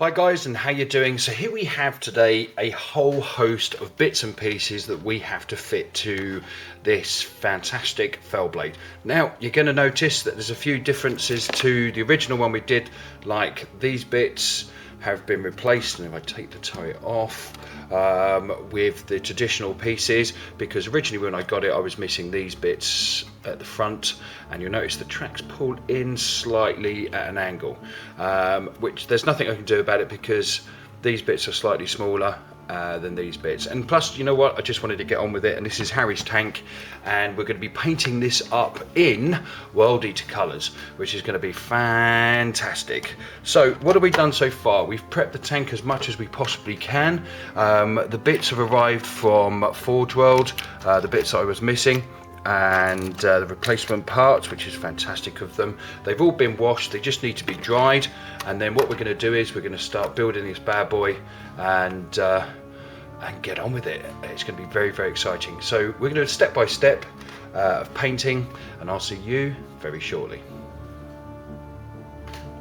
Hi guys, and how you doing? So here we have today a whole host of bits and pieces that we have to fit to this fantastic fell blade. Now you're going to notice that there's a few differences to the original one we did, like these bits have been replaced, and if I take the turret off, with the traditional pieces, because originally when I got it I was missing these bits at the front, and you'll notice the track's pulled in slightly at an angle, which there's nothing I can do about it because these bits are slightly smaller than these bits. And plus, you know what, I just wanted to get on with it, and this is Harry's tank, and we're going to be painting this up in World Eater colours, which is going to be fantastic. So what have we done so far? We've prepped the tank as much as we possibly can. The bits have arrived from Forge World, the bits that I was missing, and the replacement parts, which is fantastic of them. They've all been washed, they just need to be dried, and then what we're going to do is we're going to start building this bad boy and get on with it. It's going to be very, very exciting. So we're going to do a step by step of painting, and I'll see you very shortly.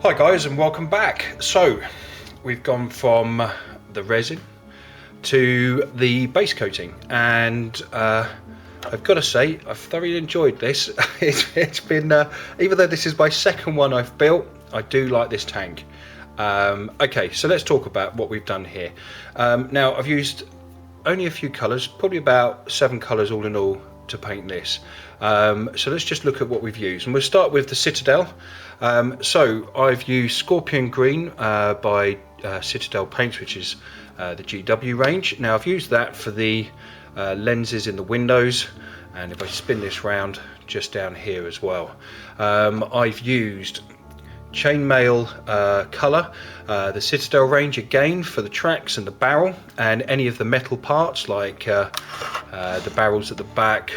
Hi guys, and welcome back. So we've gone from the resin to the base coating, and I've got to say I've thoroughly enjoyed this. It's been, even though this is my second one I've built, I do like this tank. Okay, so let's talk about what we've done here. Now I've used only a few colours, probably about 7 colours all in all to paint this. So let's just look at what we've used, and we'll start with the Citadel. So I've used Scorpion Green by Citadel Paints, which is the GW range. Now I've used that for the lenses in the windows, and if I spin this round, just down here as well, I've used chainmail colour, the Citadel range again for the tracks and the barrel, and any of the metal parts like the barrels at the back,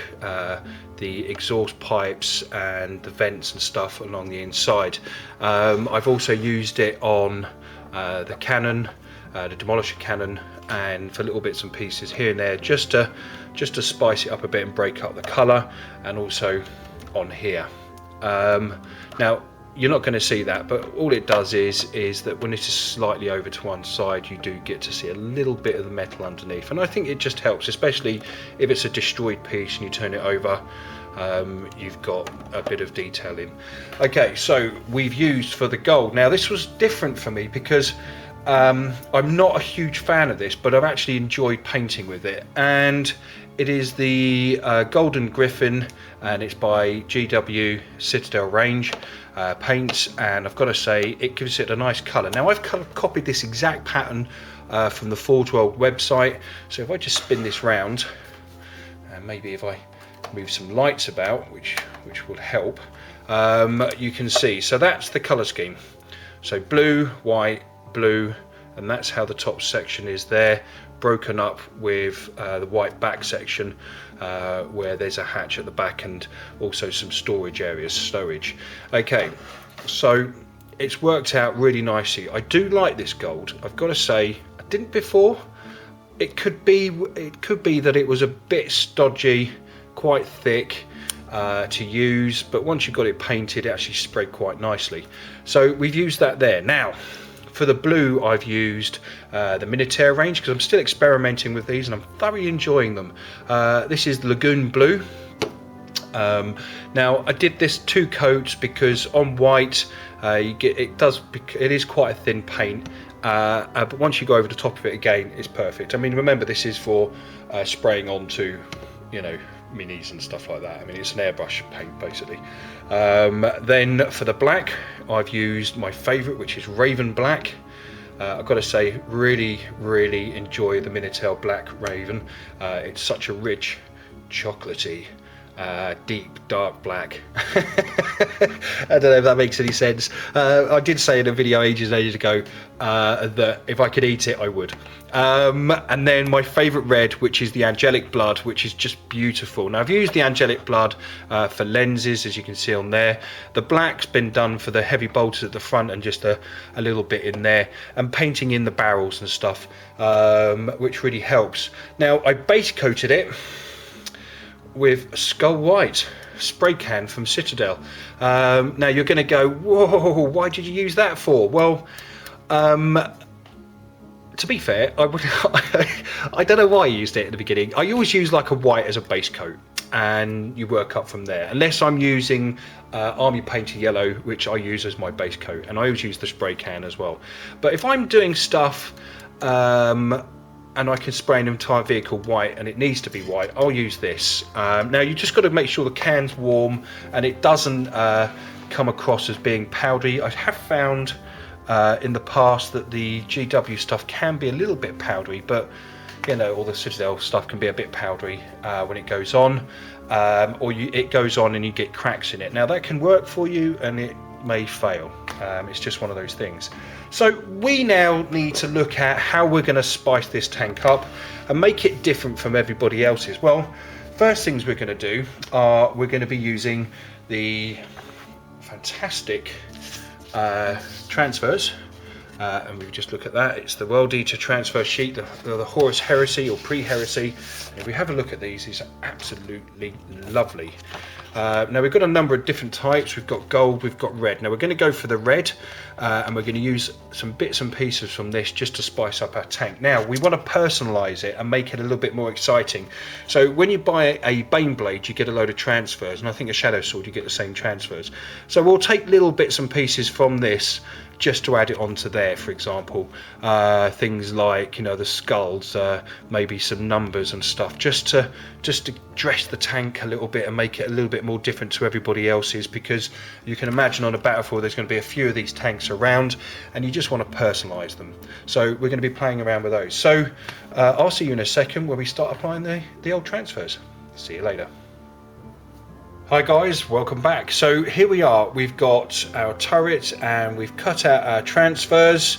the exhaust pipes and the vents and stuff along the inside. I've also used it on the cannon, the demolisher cannon, and for little bits and pieces here and there, just to spice it up a bit and break up the colour, and also on here. Now you're not going to see that, but all it does is that when it is slightly over to one side, you do get to see a little bit of the metal underneath, and I think it just helps, especially if it's a destroyed piece and you turn it over. You've got a bit of detailing. Okay, so we've used for the gold. Now this was different for me because I'm not a huge fan of this, but I've actually enjoyed painting with it, and it is the Golden Gryphon, and it's by GW Citadel range paints, and I've got to say it gives it a nice colour. Now I've kind of copied this exact pattern from the Forge World website, so if I just spin this round, and maybe if I move some lights about, which will help, you can see, so that's the colour scheme. So blue, white, blue, and that's how the top section is there, broken up with the white back section where there's a hatch at the back, and also some storage areas, stowage. Okay, so it's worked out really nicely. I do like this gold, I've got to say. I didn't before. It could be that it was a bit stodgy, quite thick to use, but once you got it painted, it actually spread quite nicely. So we've used that there. Now for the blue, I've used the Minotaur range, because I'm still experimenting with these and I'm thoroughly enjoying them. This is the Lagoon Blue. Now I did this 2 coats because on white it is quite a thin paint, but once you go over the top of it again, it's perfect. I mean, remember, this is for spraying onto, you know, minis and stuff like that. I mean, it's an airbrush paint basically. Then for the black, I've used my favourite, which is Raven Black. I've got to say, really enjoy the Minotaur Black Raven. It's such a rich, chocolatey, deep dark black. I don't know if that makes any sense. I did say in a video ages ago that if I could eat it, I would. And then my favourite red, which is the Angelic Blood, which is just beautiful. Now I've used the Angelic Blood for lenses, as you can see on there. The black's been done for the heavy bolters at the front, and just a little bit in there, and painting in the barrels and stuff, which really helps. Now I base coated it with Skull White spray can from Citadel. Now you're going to go, whoa, why did you use that for? Well, to be fair, I would. I don't know why I used it at the beginning. I always use like a white as a base coat, and you work up from there. Unless I'm using army painter yellow, which I use as my base coat, and I always use the spray can as well. But if I'm doing stuff, and I can spray an entire vehicle white, and it needs to be white, I'll use this. Now you just got to make sure the can's warm and it doesn't come across as being powdery. I have found in the past that the GW stuff can be a little bit powdery, but you know, all the Citadel stuff can be a bit powdery when it goes on, or it goes on and you get cracks in it. Now that can work for you and it may fail. It's just one of those things. So we now need to look at how we're going to spice this tank up and make it different from everybody else's. Well, first things we're going to do are we're going to be using the fantastic transfers, and we just look at that. It's the World Eater transfer sheet, the Horus Heresy or pre-Heresy. If we have a look at these are absolutely lovely. Now we've got a number of different types. We've got gold, we've got red. Now we're going to go for the red, and we're going to use some bits and pieces from this just to spice up our tank. Now we want to personalize it and make it a little bit more exciting. So when you buy a Bane blade, you get a load of transfers, and I think a Shadow Sword you get the same transfers. So we'll take little bits and pieces from this just to add it onto there. For example, things like, you know, the skulls, maybe some numbers and stuff, just to dress the tank a little bit and make it a little bit more different to everybody else's, because you can imagine on a battlefield there's going to be a few of these tanks around and you just want to personalize them. So we're going to be playing around with those. So I'll see you in a second when we start applying the old transfers. See you later. Hi guys, welcome back. So here we are, we've got our turret and we've cut out our transfers,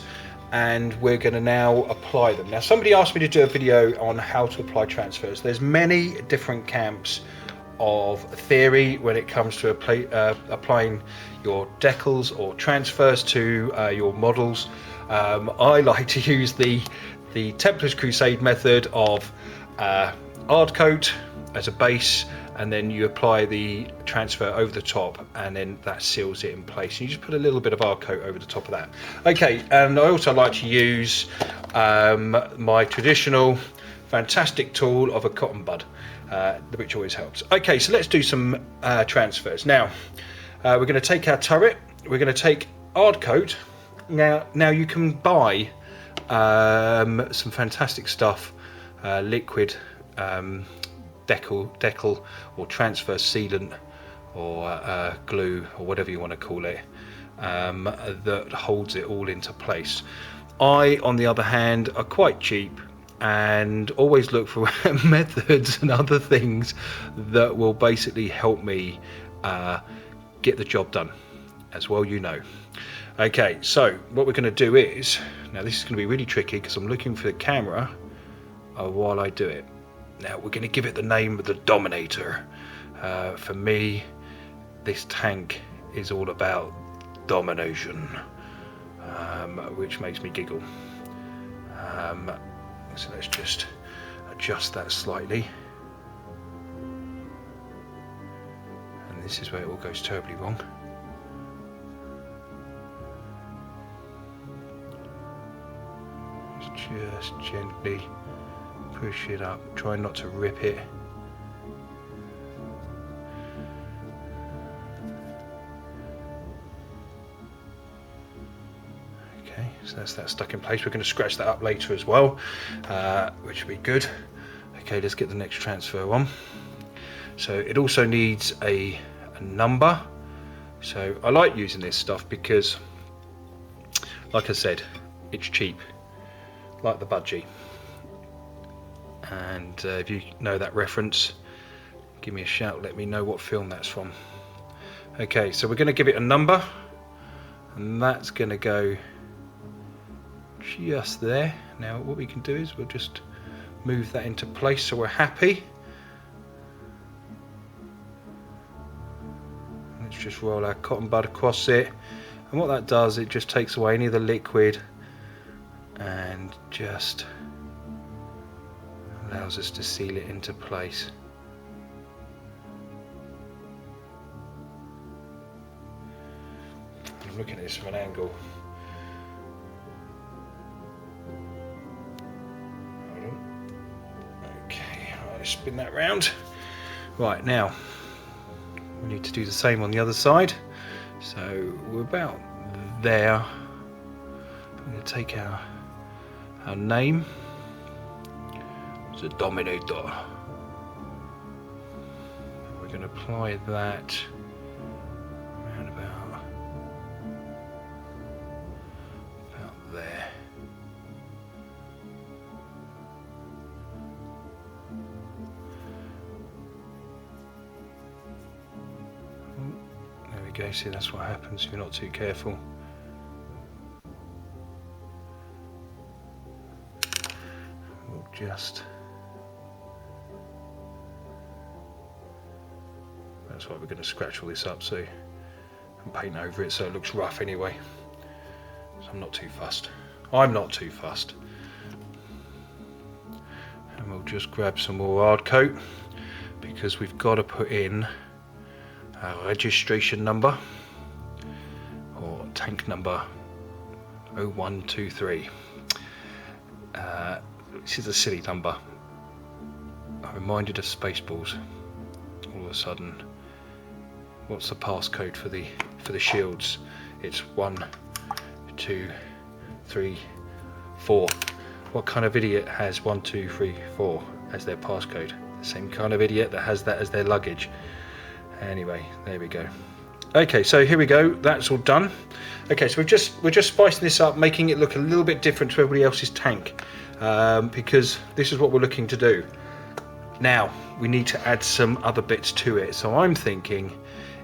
and we're going to now apply them. Now somebody asked me to do a video on how to apply transfers. There's many different camps of theory when it comes to applying your decals or transfers to your models. I like to use the Templars Crusade method of hard coat as a base, and then you apply the transfer over the top, and then that seals it in place. You just put a little bit of hard coat over the top of that. Okay, and I also like to use my traditional fantastic tool of a cotton bud, which always helps. Okay, so let's do some transfers. Now we're going to take our turret, we're going to take hard coat. Now you can buy some fantastic stuff, liquid decal or transfer sealant or glue or whatever you want to call it, that holds it all into place. I, on the other hand, are quite cheap and always look for methods and other things that will basically help me get the job done, as well, you know. Okay, so what we're going to do is, now this is going to be really tricky because I'm looking for the camera while I do it. Now we're going to give it the name of the Dominator. For me, this tank is all about domination, which makes me giggle. So let's just adjust that slightly. And this is where it all goes terribly wrong. Just gently push it up, try not to rip it. Okay, so that's that stuck in place. We're going to scratch that up later as well, which will be good. Okay, let's get the next transfer on. So it also needs a number. So I like using this stuff because, like I said, it's cheap, like the budgie. And if you know that reference, give me a shout, let me know what film that's from. Okay, so we're going to give it a number, and that's going to go just there. Now what we can do is we'll just move that into place so we're happy. Let's just roll our cotton bud across it, and what that does, it just takes away any of the liquid and just allows us to seal it into place. I'm looking at this from an angle. Let's spin that round. Right, now we need to do the same on the other side. So we're about there. I'm going to take our name. It's a Dominator. We're going to apply that around about there. There we go, see, that's what happens if you're not too careful. We'll just... That's why we're going to scratch all this up so and paint over it so it looks rough anyway. So I'm not too fussed. I'm not too fussed. And we'll just grab some more hard coat because we've got to put in our registration number or tank number 0123. This is a silly number. I'm reminded of Spaceballs all of a sudden. What's the passcode for the shields? It's 1, 2, 3, 4. What kind of idiot has 1, 2, 3, 4 as their passcode? The same kind of idiot that has that as their luggage. Anyway, there we go. Okay, so here we go. That's all done. Okay, so we're just spicing this up, making it look a little bit different to everybody else's tank, because this is what we're looking to do. Now we need to add some other bits to it. So I'm thinking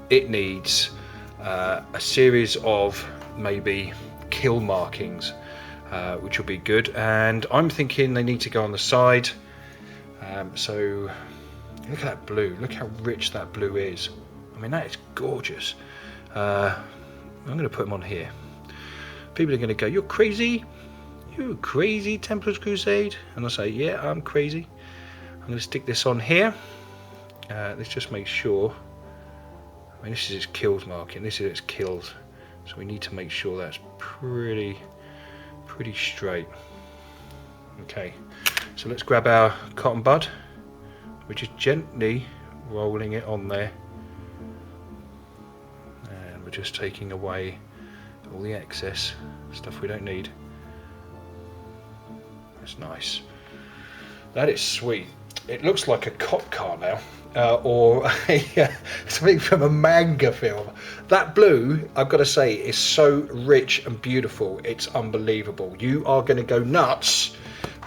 it needs a series of maybe kill markings, which will be good. And I'm thinking they need to go on the side. So look at that blue. Look how rich that blue is. I mean, that is gorgeous. I'm going to put them on here. People are going to go, "You're crazy. You're crazy, Templars Crusade." And I'll say, "Yeah, I'm crazy." I'm going to stick this on here. Let's just make sure. I mean, this is its kills marking. This is its kills. So we need to make sure that's pretty straight. Okay. So let's grab our cotton bud. We're just gently rolling it on there. And we're just taking away all the excess stuff we don't need. That's nice. That is sweet. It looks like a cop car now, or something from a manga film. That blue, I've got to say, is so rich and beautiful. It's unbelievable. You are going to go nuts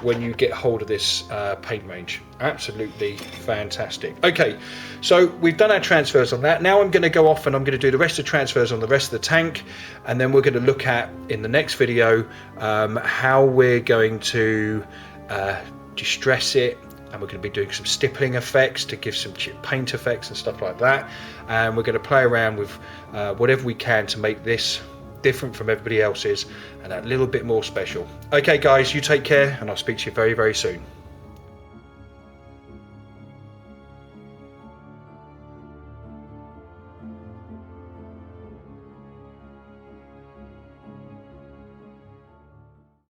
when you get hold of this paint range. Absolutely fantastic. Okay, so we've done our transfers on that. Now I'm going to go off and I'm going to do the rest of the transfers on the rest of the tank, and then we're going to look at, in the next video, how we're going to distress it, and we're going to be doing some stippling effects to give some chip paint effects and stuff like that, and we're going to play around with whatever we can to make this different from everybody else's and a little bit more special. Okay guys, you take care, and I'll speak to you very, very soon.